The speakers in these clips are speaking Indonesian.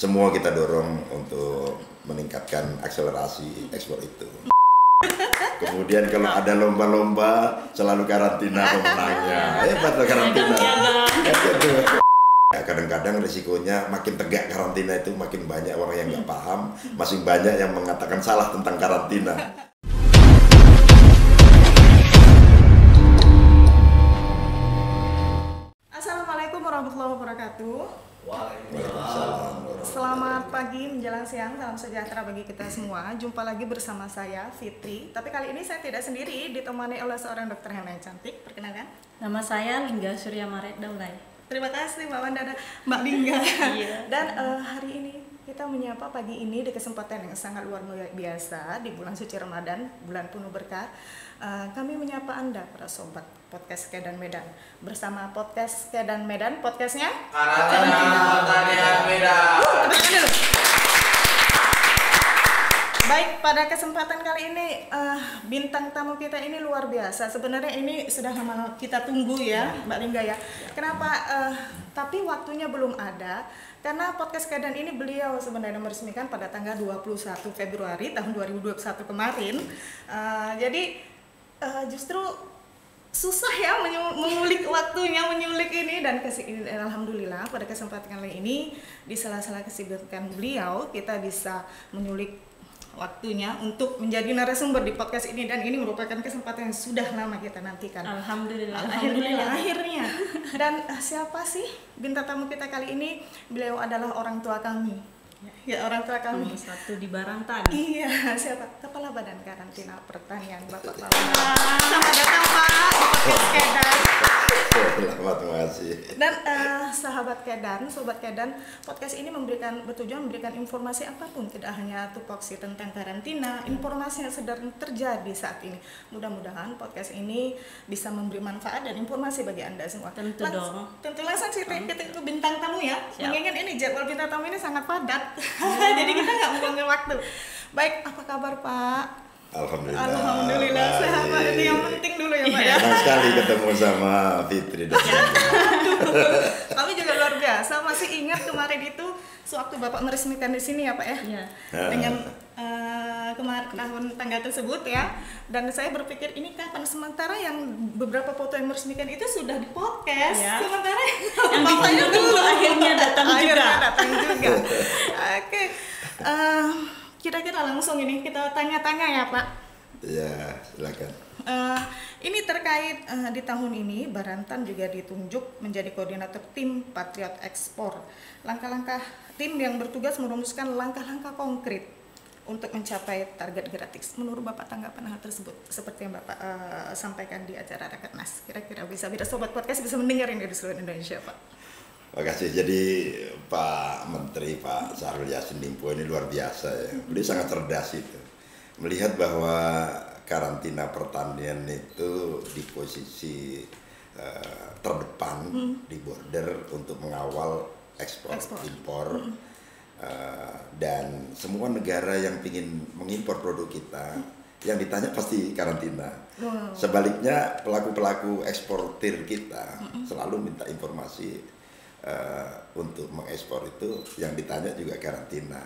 Semua kita dorong untuk meningkatkan akselerasi ekspor itu. Kemudian kalau ada lomba-lomba selalu karantina pemenangnya. Hebat loh karantina. Kadang-kadang risikonya makin tegak karantina itu makin banyak orang yang nggak paham, masih banyak yang mengatakan salah tentang karantina. Assalamualaikum warahmatullahi wabarakatuh. Waalaikumsalam. Selamat pagi menjelang siang, salam sejahtera bagi kita semua. Jumpa lagi bersama saya Fitri. Tapi kali ini saya tidak sendiri, ditemani oleh seorang dokter yang cantik. Perkenalkan. Nama saya Lingga Surya Maret Daulay. Terima kasih Mbak Wanda dan Mbak Lingga. Iya. Dan hari ini kita menyapa pagi ini di kesempatan yang sangat luar biasa di bulan suci Ramadan, bulan penuh berkah. Kami menyapa Anda para sobat podcast Kedan Medan bersama podcast Kedan Medan, podcastnya Karantina Pertanian Medan. Baik, pada kesempatan kali ini bintang tamu kita ini luar biasa. Sebenarnya ini sudah lama kita tunggu ya, Mbak Lingga ya. Kenapa? Tapi waktunya belum ada. Karena podcast Kedan ini beliau sebenarnya meresmikan pada tanggal 21 Februari tahun 2021 kemarin. Jadi justru susah ya mengulik waktunya, menyulik ini, dan alhamdulillah pada kesempatan kali ini di sela-sela kesibukan beliau kita bisa menyulik waktunya untuk menjadi narasumber di podcast ini, dan ini merupakan kesempatan yang sudah lama kita nantikan. Alhamdulillah. Akhirnya. Dan siapa sih bintang tamu kita kali ini? Beliau adalah orang tua kami. Ya, orang tua kami. Satu di Barantan. Iya, siapa? Kepala Badan Karantina Pertanian, Bapak Lawan. Selamat datang Pak di podcast Kedan. Selamat, terima kasih. Dan sahabat Kedan, sobat Kedan, podcast ini bertujuan memberikan informasi apapun, tidak hanya tupoksi tentang karantina, informasi yang sedang terjadi saat ini. Mudah-mudahan podcast ini bisa memberi manfaat dan informasi bagi Anda semua. Tentu dong. Tentu langsung kita ke bintang tamu ya. Siap. Mengingat ini jadwal bintang tamu ini sangat padat. Jadi kita nggak membuang waktu. Baik, apa kabar Pak? Alhamdulillah. Sehat Pak. Itu yang penting dulu ya Pak ya. Senang sekali ketemu sama Fitri dan Kami juga luar biasa, masih ingat kemarin itu sewaktu Bapak meresmikan di sini ya Pak ya. Iya. Dengan kemarin tahun tanggal tersebut ya. Dan saya berpikir ini kapan, sementara yang beberapa foto yang meresmikan itu sudah di podcast. Ya. Sementara Yang bapaknya ditunggu akhirnya datang juga. Oke. Kira-kira langsung ini kita tanya-tanya ya Pak. ya, silakan. Ini terkait di tahun ini Barantan juga ditunjuk menjadi koordinator tim Patriot Ekspor. Langkah-langkah tim yang bertugas merumuskan langkah-langkah konkret untuk mencapai target gratis. Menurut Bapak tanggapan hal tersebut seperti yang Bapak sampaikan di acara Rakernas. Kira-kira bisa sobat podcast bisa mendengar ini di seluruh Indonesia Pak. Terima kasih. Jadi Pak Menteri Pak Syahrul Yassin Limpo ini luar biasa ya. Beliau sangat cerdas itu. Melihat bahwa karantina pertanian itu di posisi terdepan di border untuk mengawal ekspor. Impor. Dan semua negara yang ingin mengimpor produk kita, yang ditanya pasti karantina. Sebaliknya pelaku-pelaku eksportir kita selalu minta informasi untuk mengekspor, itu yang ditanya juga karantina.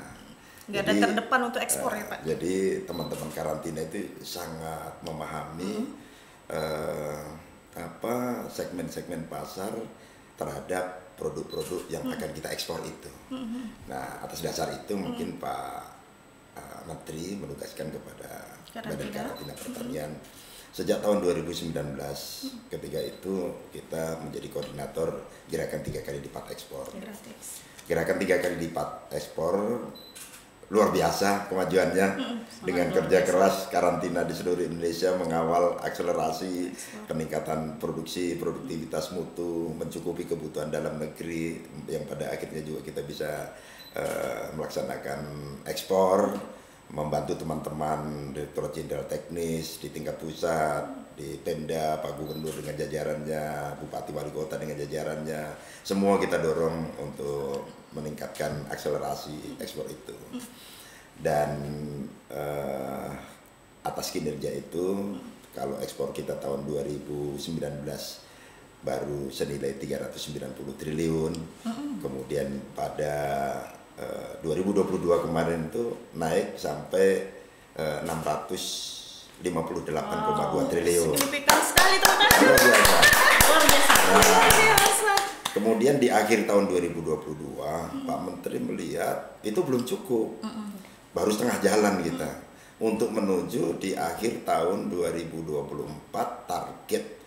Nggak ada terdepan untuk ekspor ya Pak. Jadi teman-teman karantina itu sangat memahami segmen-segmen pasar terhadap produk-produk yang akan kita ekspor itu. Nah, atas dasar itu mungkin Pak Menteri menugaskan kepada Badan Karantina Pertanian sejak tahun 2019. Ketika itu kita menjadi koordinator gerakan 3 kali lipat ekspor. Gerakan 3 kali lipat ekspor luar biasa kemajuannya dengan kerja keras karantina di seluruh Indonesia mengawal akselerasi peningkatan produktivitas mutu, mencukupi kebutuhan dalam negeri yang pada akhirnya juga kita bisa melaksanakan ekspor, membantu teman-teman Direktorat Jenderal Teknis di tingkat pusat, di Pemda, Pak Gubernur dengan jajarannya, Bupati Wali Kota dengan jajarannya. Semua kita dorong untuk meningkatkan akselerasi ekspor itu. Dan atas kinerja itu, kalau ekspor kita tahun 2019 baru senilai 390 triliun. Kemudian pada 2022 kemarin itu naik sampai 658,2 triliun. Signifikan sekali teman-teman. Luar biasa. Luar biasa. Luar biasa. Kemudian di akhir tahun 2022 Pak Menteri melihat itu belum cukup, baru setengah jalan kita untuk menuju di akhir tahun 2024 target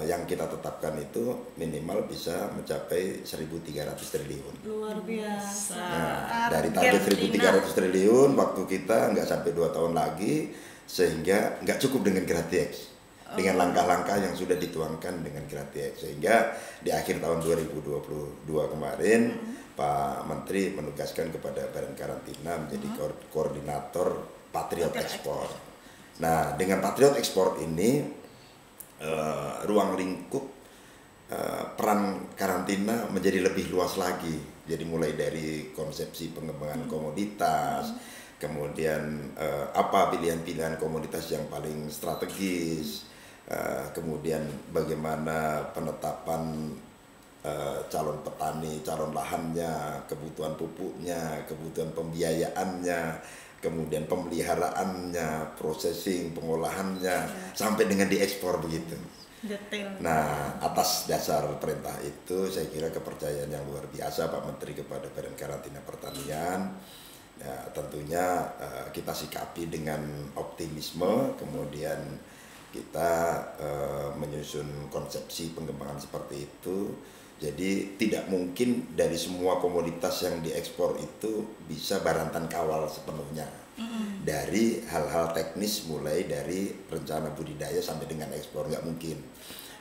yang kita tetapkan itu minimal bisa mencapai 1.300 triliun. Luar biasa. Nah, dari target 1.300 triliun waktu kita nggak sampai 2 tahun lagi, sehingga nggak cukup dengan GratiX. Dengan langkah-langkah yang sudah dituangkan dengan GratiX, sehingga di akhir tahun 2022 kemarin Pak Menteri menugaskan kepada Badan Karantina menjadi koordinator Patriot Ekspor. Nah, dengan Patriot Ekspor ini ruang lingkup peran karantina menjadi lebih luas lagi. Jadi mulai dari konsepsi pengembangan komoditas, kemudian apa pilihan-pilihan komoditas yang paling strategis, kemudian bagaimana penetapan calon petani, calon lahannya, kebutuhan pupuknya, kebutuhan pembiayaannya, kemudian pemeliharaannya, processing, pengolahannya, sampai dengan diekspor begitu. Detail. Nah, atas dasar perintah itu, saya kira kepercayaan yang luar biasa Pak Menteri kepada Badan Karantina Pertanian. Ya, tentunya kita sikapi dengan optimisme, kemudian kita menyusun konsepsi pengembangan seperti itu. Jadi tidak mungkin dari semua komoditas yang diekspor itu bisa barantan kawal sepenuhnya. Dari hal-hal teknis mulai dari rencana budidaya sampai dengan ekspor, nggak mungkin.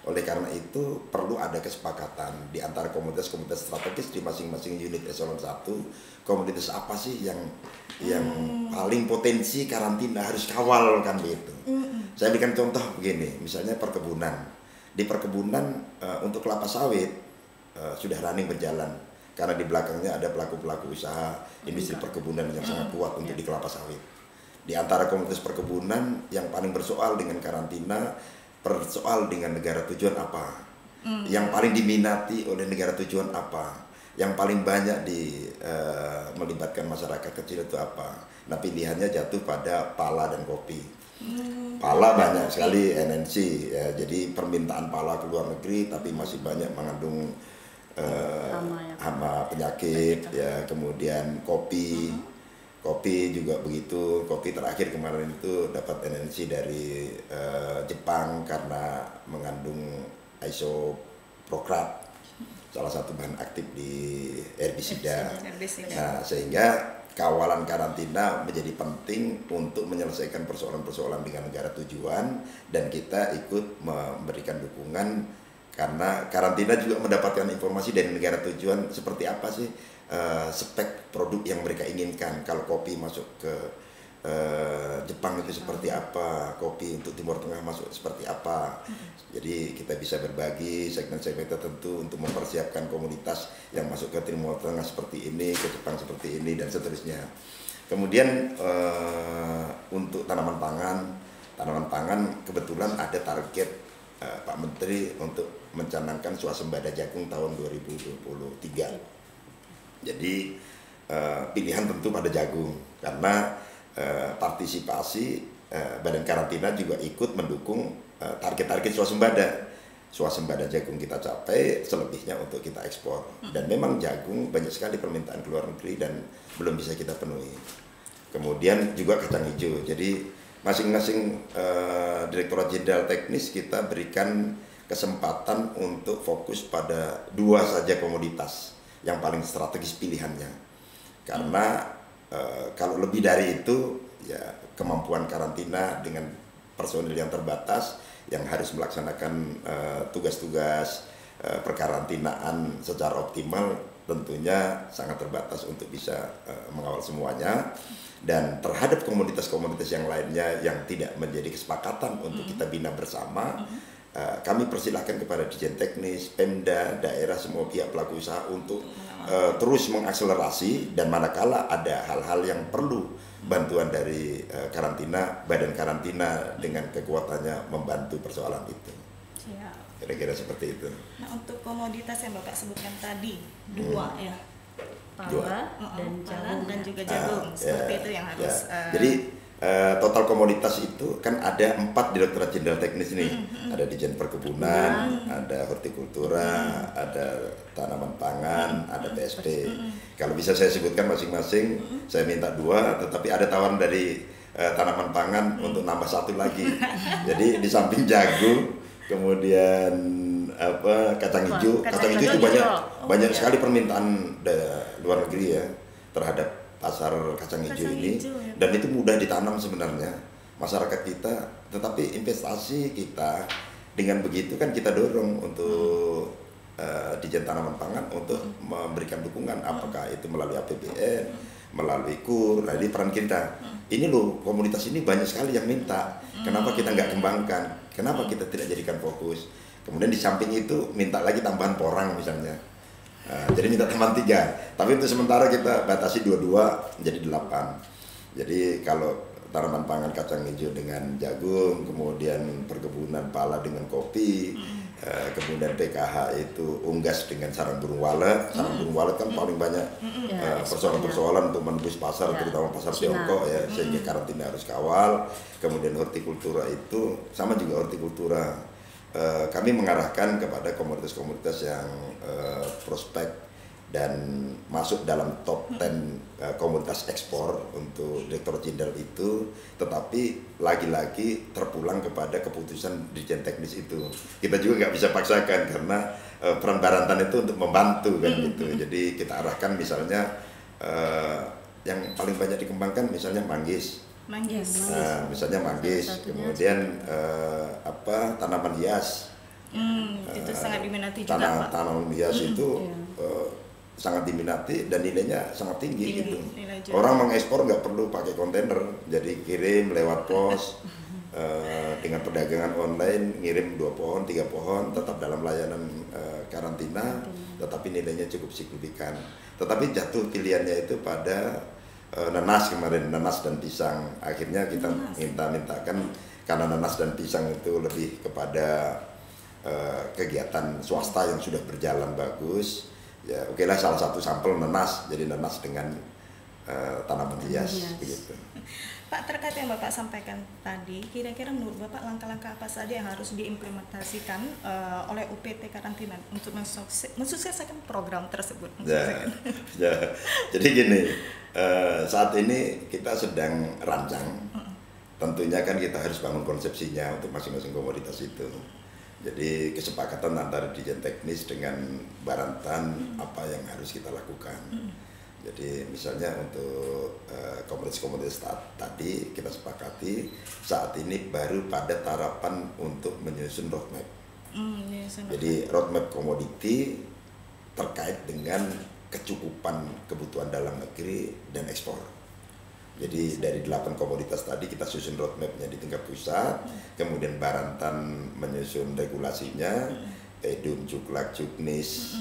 Oleh karena itu perlu ada kesepakatan di antara komoditas-komoditas strategis di masing-masing unit eselon 1. Komoditas apa sih yang paling potensi karantina harus kawal kan begitu. Saya berikan contoh begini, misalnya perkebunan. Di perkebunan untuk kelapa sawit sudah running berjalan karena di belakangnya ada pelaku-pelaku usaha industri perkebunan yang sangat kuat untuk di kelapa sawit. Di antara komoditas perkebunan yang paling bersoal dengan karantina, bersoal dengan negara tujuan apa, yang paling diminati oleh negara tujuan apa, yang paling banyak melibatkan masyarakat kecil itu apa. Nah, pilihannya jatuh pada pala dan kopi. Pala banyak sekali NNC ya, jadi permintaan pala ke luar negeri tapi masih banyak mengandung hama penyakit ya. Kemudian kopi juga begitu. Kopi terakhir kemarin itu dapat NNC dari Jepang karena mengandung isopropyl, salah satu bahan aktif di herbisida. Nah, sehingga kawalan karantina menjadi penting untuk menyelesaikan persoalan-persoalan dengan negara tujuan, dan kita ikut memberikan dukungan karena karantina juga mendapatkan informasi dari negara tujuan seperti apa sih spek produk yang mereka inginkan. Kalau kopi masuk ke Jepang itu seperti apa, kopi untuk Timur Tengah masuk seperti apa. Jadi kita bisa berbagi segmen-segmen tertentu untuk mempersiapkan komunitas yang masuk ke Timur Tengah seperti ini, ke Jepang seperti ini, dan seterusnya. Kemudian untuk tanaman pangan kebetulan ada target Pak Menteri untuk mencanangkan swasembada jagung tahun 2023. Jadi pilihan tentu pada jagung karena partisipasi Badan Karantina juga ikut mendukung target-target swasembada jagung kita capai, selebihnya untuk kita ekspor. Dan memang jagung banyak sekali permintaan ke luar negeri dan belum bisa kita penuhi. Kemudian juga kacang hijau. Jadi masing-masing Direktorat Jenderal Teknis kita berikan kesempatan untuk fokus pada 2 saja komoditas yang paling strategis pilihannya. Karena kalau lebih dari itu ya kemampuan karantina dengan personil yang terbatas yang harus melaksanakan tugas-tugas perkarantinaan secara optimal tentunya sangat terbatas untuk bisa mengawal semuanya. Dan terhadap komoditas-komoditas yang lainnya yang tidak menjadi kesepakatan untuk kita bina bersama, kami persilahkan kepada Dirjen Teknis, Pemda, daerah, semua pihak pelaku usaha untuk terus mengakselerasi, dan manakala ada hal-hal yang perlu bantuan dari karantina, Badan Karantina dengan kekuatannya membantu persoalan itu. Kira-kira seperti itu. Nah, untuk komoditas yang Bapak sebutkan tadi, 2 ya. pala dan jagung dan juga jagung. Seperti itu yang harus. Jadi total komoditas itu kan ada 4 Direktorat Jenderal Teknis nih. Ada Dijen Perkebunan, ada Hortikultura, ada Tanaman Pangan, ada PSP. Kalau bisa saya sebutkan masing-masing, saya minta 2, tetapi ada tawaran dari Tanaman Pangan untuk nambah 1 lagi. Jadi di samping jagung, kemudian kacang hijau. Kacang hijau itu banyak sekali permintaan luar negeri ya terhadap pasar kacang hijau ini, dan itu mudah ditanam sebenarnya masyarakat kita, tetapi investasi kita dengan begitu kan kita dorong untuk Dijen Tanaman Pangan untuk memberikan dukungan, apakah itu melalui APBN, melalui KUR. Nah, ini peran kita. Ini loh, komunitas ini banyak sekali yang minta. Kenapa kita nggak kembangkan? Kenapa kita tidak jadikan fokus? Kemudian di samping itu minta lagi tambahan porang misalnya. Jadi minta tambahan 3. Tapi untuk sementara kita batasi 22 menjadi 8. Jadi kalau tanaman pangan kacang hijau dengan jagung, kemudian perkebunan pala dengan kopi, kemudian PKH itu unggas dengan sarang burung walet. Sarang burung walet kan paling banyak persoalan-persoalan untuk menembus pasar, terutama pasar Tiongkok ya, sehingga karantina harus kawal. Kemudian hortikultura itu sama juga hortikultura. Kami mengarahkan kepada komunitas-komunitas yang prospek dan masuk dalam top 10 komunitas ekspor untuk Direktorat Jenderal itu, tetapi lagi-lagi terpulang kepada keputusan Dirjen Teknis itu. Kita juga nggak bisa paksakan karena peran Barantan itu untuk membantu kan gitu. Jadi kita arahkan misalnya yang paling banyak dikembangkan misalnya manggis. Misalnya manggis, kemudian tanaman hias. Itu sangat diminati juga, Pak. Tanaman hias itu sangat diminati dan nilainya sangat tinggi gitu. Orang mengekspor nggak perlu pakai kontainer, jadi kirim lewat pos. Dengan perdagangan online, ngirim 2 pohon, 3 pohon, tetap dalam layanan karantina, tetapi nilainya cukup signifikan. Tetapi jatuh pilihannya itu pada nanas kemarin, nanas dan pisang. Akhirnya kita mintakan karena nanas dan pisang itu lebih kepada kegiatan swasta yang sudah berjalan bagus. Ya, oke lah, salah satu sampel nanas, jadi nanas dengan tanaman hias begitu. Pak, terkait yang Bapak sampaikan tadi, kira-kira menurut Bapak langkah-langkah apa saja yang harus diimplementasikan oleh UPT Karantina untuk mensukseskan program tersebut? Jadi gini, saat ini kita sedang rancang. Tentunya kan kita harus bangun konsepsinya untuk masing-masing komoditas itu. Jadi kesepakatan antara Dijen Teknis dengan Barantan apa yang harus kita lakukan. Jadi misalnya untuk komoditas tadi kita sepakati saat ini baru pada tahapan untuk menyusun roadmap. Jadi roadmap komoditi terkait dengan kecukupan kebutuhan dalam negeri dan ekspor. Jadi dari 8 komoditas tadi kita susun roadmapnya di tingkat pusat, kemudian Barantan menyusun regulasinya, Pedum, Cuklak, Juknis,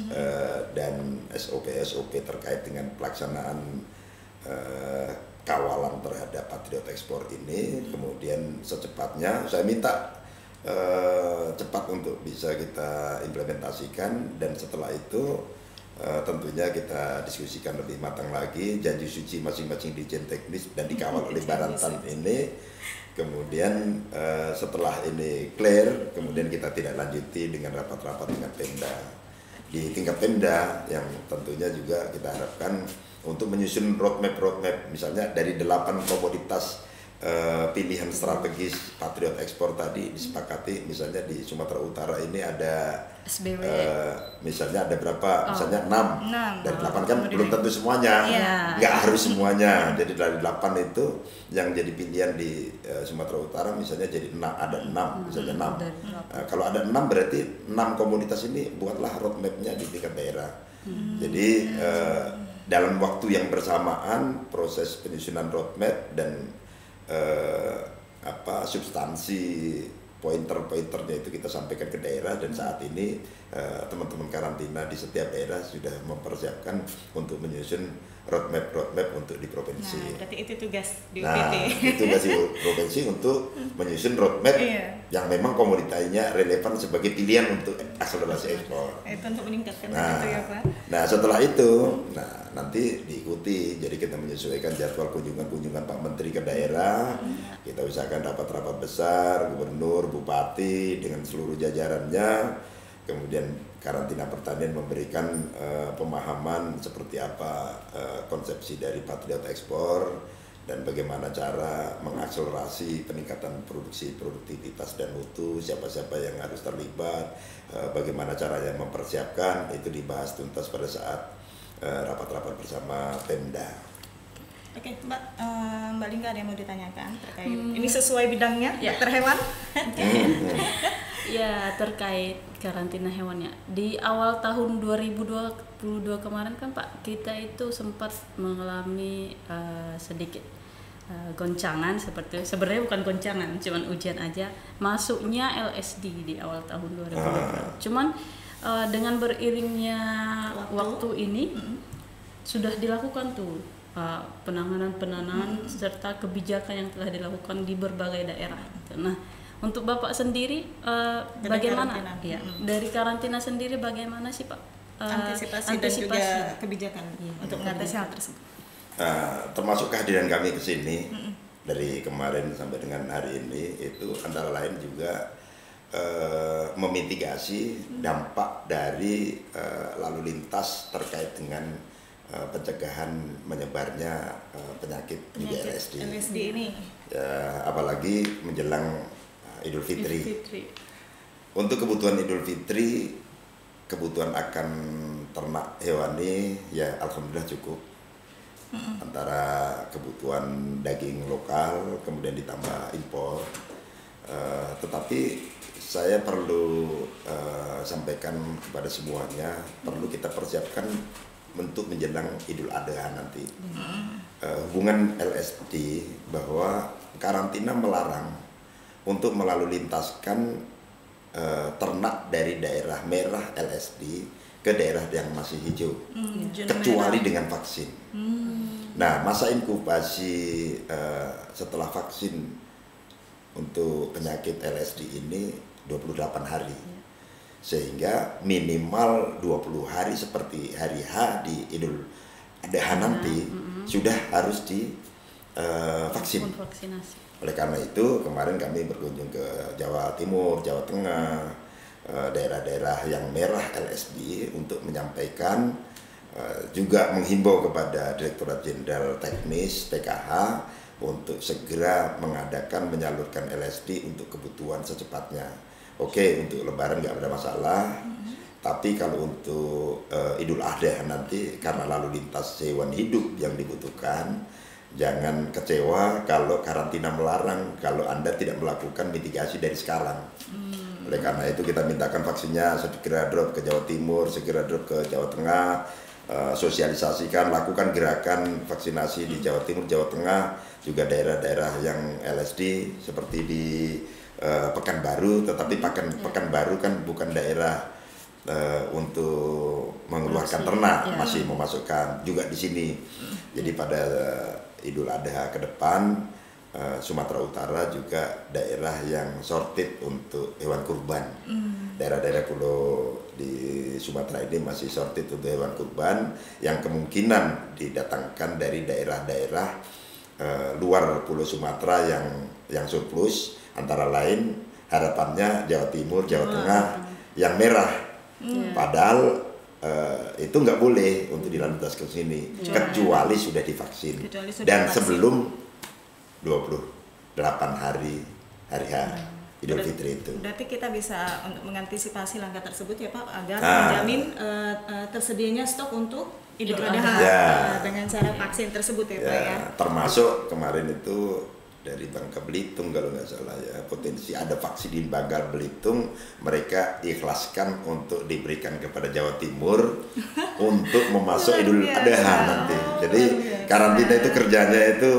dan SOP terkait dengan pelaksanaan kawalan terhadap patriot ekspor ini. Kemudian secepatnya saya minta cepat untuk bisa kita implementasikan, dan setelah itu tentunya kita diskusikan lebih matang lagi janji suci masing-masing Dijen Teknis dan dikawal oleh Barantan ini. Kemudian setelah ini clear, kemudian kita tidak lanjuti dengan rapat-rapat dengan Pemda. Di tingkat Pemda yang tentunya juga kita harapkan untuk menyusun roadmap, misalnya dari 8 komoditas pilihan strategis patriot ekspor tadi disepakati. Misalnya di Sumatera Utara ini ada SBW. Misalnya ada berapa? Misalnya 6. Dari 8 kan belum tentu semuanya, nggak harus semuanya. Jadi dari 8 itu yang jadi pilihan di Sumatera Utara misalnya jadi ada 6, misalnya 6. Kalau ada 6 berarti 6 komoditas ini buatlah roadmapnya di tingkat daerah. Jadi dalam waktu yang bersamaan proses penyusunan roadmap dan substansi pointer-pointernya itu kita sampaikan ke daerah, dan saat ini teman-teman karantina di setiap daerah sudah mempersiapkan untuk menyusun roadmap untuk di provinsi. Nah, berarti itu tugas di UPT. Nah, itu tugas di provinsi untuk menyusun roadmap yang memang komoditasnya relevan sebagai pilihan untuk akselerasi ekspor. Itu untuk meningkatkan Nah, itu ya Pak. nah setelah itu, nanti diikuti. Jadi kita menyesuaikan jadwal kunjungan Pak Menteri ke daerah. Kita usahakan rapat-rapat besar, gubernur, bupati dengan seluruh jajarannya. Kemudian karantina pertanian memberikan pemahaman seperti apa konsepsi dari Patriot Ekspor dan bagaimana cara mengakselerasi peningkatan produktivitas dan mutu, siapa-siapa yang harus terlibat, bagaimana caranya mempersiapkan, itu dibahas tuntas pada saat rapat-rapat bersama Pemda. Oke, Mbak Lingga ada yang mau ditanyakan terkait ini sesuai bidangnya, dokter hewan? Ya, terkait karantina hewannya. Di awal tahun 2022 kemarin kan Pak, kita itu sempat mengalami sedikit goncangan seperti sebenarnya bukan goncangan, cuman ujian aja masuknya LSD di awal tahun 2022. Cuman dengan beriringnya waktu ini sudah dilakukan tuh penanganan serta kebijakan yang telah dilakukan di berbagai daerah. Nah, untuk Bapak sendiri bagaimana? Ya, dari karantina sendiri bagaimana sih Pak? Antisipasi dan juga kebijakan untuk mengatasi hal tersebut. Termasuk kehadiran kami ke sini dari kemarin sampai dengan hari ini itu antara lain juga memitigasi dampak dari lalu lintas terkait dengan pencegahan menyebarnya penyakit di LSD ini. Ya, apalagi menjelang Idul Fitri. Untuk kebutuhan Idul Fitri, kebutuhan akan ternak hewani ya alhamdulillah cukup. Antara kebutuhan daging lokal kemudian ditambah impor. Tetapi saya perlu sampaikan kepada semuanya, perlu kita persiapkan untuk menjelang Idul Adha nanti. Hubungan LSD bahwa karantina melarang untuk melalu lintaskan ternak dari daerah merah LSD ke daerah yang masih hijau, kecuali dengan vaksin. Nah, masa inkubasi setelah vaksin untuk penyakit LSD ini 28 hari. Sehingga minimal 20 hari seperti hari H di Idul Adha nanti sudah harus divaksin. Oleh karena itu kemarin kami berkunjung ke Jawa Timur, Jawa Tengah, daerah-daerah yang merah LSD untuk menyampaikan, juga menghimbau kepada Direktorat Jenderal Teknis PKH untuk segera menyalurkan LSD untuk kebutuhan secepatnya. Oke, untuk Lebaran nggak ada masalah, tapi kalau untuk Idul Adha nanti karena lalu lintas hewan hidup yang dibutuhkan, jangan kecewa kalau karantina melarang kalau Anda tidak melakukan mitigasi dari sekarang. Oleh karena itu kita mintakan vaksinnya segera drop ke Jawa Timur, segera drop ke Jawa Tengah, sosialisasikan, lakukan gerakan vaksinasi di Jawa Timur, Jawa Tengah, juga daerah-daerah yang LSD seperti di Pekanbaru, tetapi Pekanbaru kan bukan daerah untuk mengeluarkan ternak, masih memasukkan juga di sini. Jadi pada Idul Adha ke depan Sumatera Utara juga daerah yang sorted untuk hewan kurban. Daerah-daerah pulau di Sumatera ini masih sorted untuk hewan kurban yang kemungkinan didatangkan dari daerah-daerah luar Pulau Sumatera yang surplus, antara lain harapannya Jawa Timur, Jawa Tengah yang merah. Padahal itu nggak boleh untuk dilantas ke sini kecuali sudah divaksin dan sebelum 28 hari H Idul Fitri itu. Berarti kita bisa untuk mengantisipasi langkah tersebut ya Pak, agar menjamin tersedianya stok untuk Idul Adha dengan cara vaksin tersebut ya Pak ya. Termasuk kemarin itu dari Bangka Belitung kalau nggak salah ya, potensi ada vaksin di Bangka Belitung, mereka ikhlaskan untuk diberikan kepada Jawa Timur untuk memasuk Idul Adha nanti. Jadi karantina itu kerjanya itu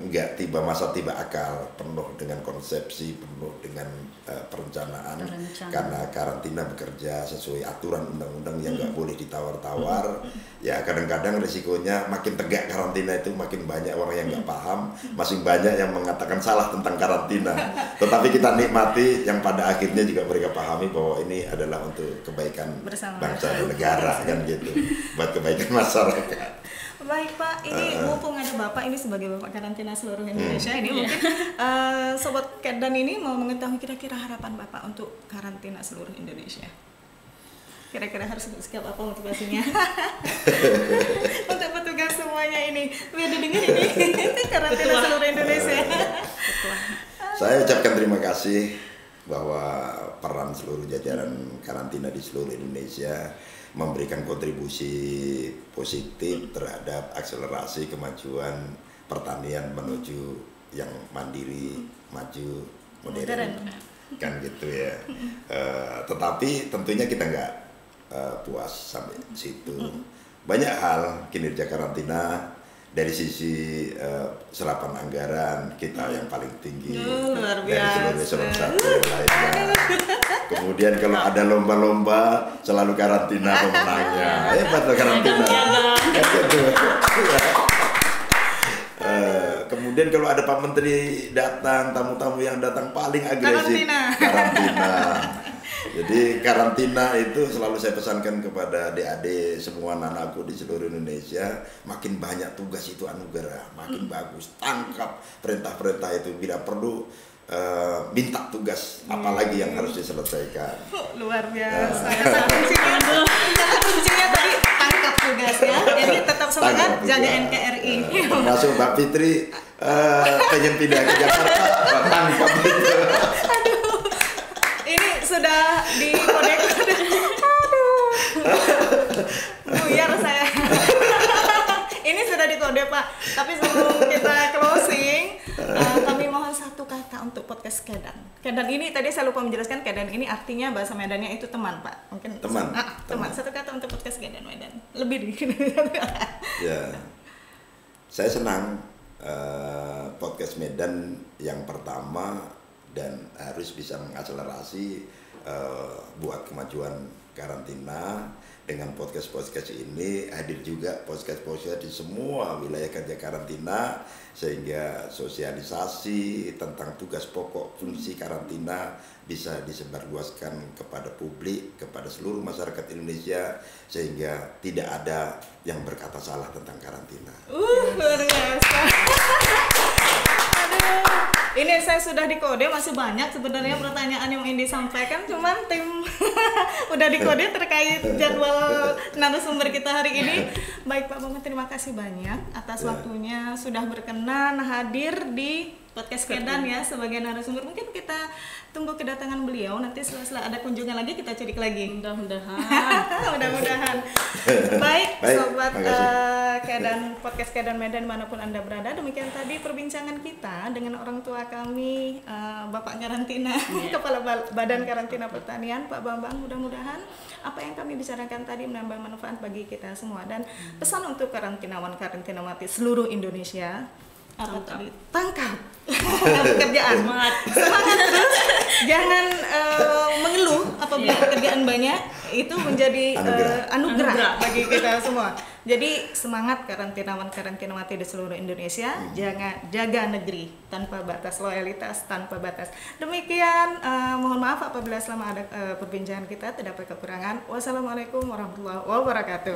nggak tiba masa tiba akal, penuh dengan konsepsi, penuh dengan perencanaan. Karena karantina bekerja sesuai aturan undang-undang yang nggak boleh ditawar-tawar. Ya kadang-kadang risikonya makin tegak karantina itu makin banyak orang yang nggak paham, masih banyak yang mengatakan salah tentang karantina. Tetapi kita nikmati yang pada akhirnya juga mereka pahami bahwa ini adalah untuk kebaikan bersama bangsa dan negara kan gitu, buat kebaikan masyarakat. Baik Pak, ini mumpung ada Bapak ini sebagai Bapak karantina seluruh Indonesia, ini mungkin Sobat Kedan ini mau mengetahui kira-kira harapan Bapak untuk karantina seluruh Indonesia. Kira-kira harus sikap apa motivasinya? Untuk petugas semuanya ini, biar didengar ini karantina seluruh Indonesia. Saya ucapkan terima kasih bahwa peran seluruh jajaran karantina di seluruh Indonesia memberikan kontribusi positif terhadap akselerasi kemajuan pertanian menuju yang mandiri, maju, modern, kan gitu ya. Tetapi tentunya kita nggak puas sampai situ. Banyak hal kinerja karantina dari sisi serapan anggaran kita yang paling tinggi dari seluruh eselon 1 lainnya. Kemudian kalau ada lomba-lomba selalu karantina pemenangnya. Hebat loh karantina. Kemudian kalau ada Pak Menteri datang, tamu-tamu yang datang paling agresif karantina. Jadi karantina itu selalu saya pesankan kepada adik-adik semua anakku di seluruh Indonesia, makin banyak tugas itu anugerah, makin bagus, tangkap perintah-perintah itu, bila perlu minta tugas apalagi yang harus diselesaikan. Luar biasa. Kuncinya tadi tangkap tugas ya. Jadi tetap semangat jaga NKRI. Termasuk Mbak Fitri pengen pindah ke Jakarta, tangkap itu. Ini sudah di kode-kode. Aduh. Buyar saya. Ini sudah di kode Pak. Tapi sebelum kita closing, kami mohon satu kata untuk podcast Kedan. Kedan ini tadi saya lupa menjelaskan, Kedan ini artinya bahasa Medannya itu teman Pak. Mungkin teman. Teman. Satu kata untuk podcast Kedan Medan. Lebih dikit. Ya. Saya senang podcast Medan yang pertama dan harus bisa mengakselerasi buat kemajuan karantina. Dengan podcast-podcast ini hadir juga podcast-podcast di semua wilayah kerja karantina, sehingga sosialisasi tentang tugas pokok fungsi karantina bisa disebarluaskan kepada publik, kepada seluruh masyarakat Indonesia, sehingga tidak ada yang berkata salah tentang karantina. Luar biasa. Aduh. Ini saya sudah dikode, masih banyak sebenarnya pertanyaan yang ingin disampaikan, cuman tim udah dikode terkait jadwal narasumber kita hari ini. Baik Pak Bambang, terima kasih banyak atas waktunya sudah berkenan hadir di podcast Kedan ya sebagai narasumber. Mungkin kita tunggu kedatangan beliau, nanti setelah ada kunjungan lagi kita cari lagi. Mudah-mudahan. Baik Sobat Kedan, podcast Kedan Medan manapun Anda berada, demikian tadi perbincangan kita dengan orang tua kami, Bapak Karantina, Kepala Badan Karantina Pertanian, Pak Bambang. Mudah-mudahan apa yang kami bicarakan tadi menambah manfaat bagi kita semua, dan pesan untuk karantinawati seluruh Indonesia, apa tadi? Tangkap pekerjaan, semangat terus, jangan mengeluh apabila pekerjaan banyak, itu menjadi anugerah bagi kita semua. Jadi semangat karantinawati di seluruh Indonesia, jaga negeri tanpa batas, loyalitas tanpa batas. Demikian, mohon maaf apabila selama ada perbincangan kita terdapat kekurangan. Wassalamualaikum warahmatullahi wabarakatuh.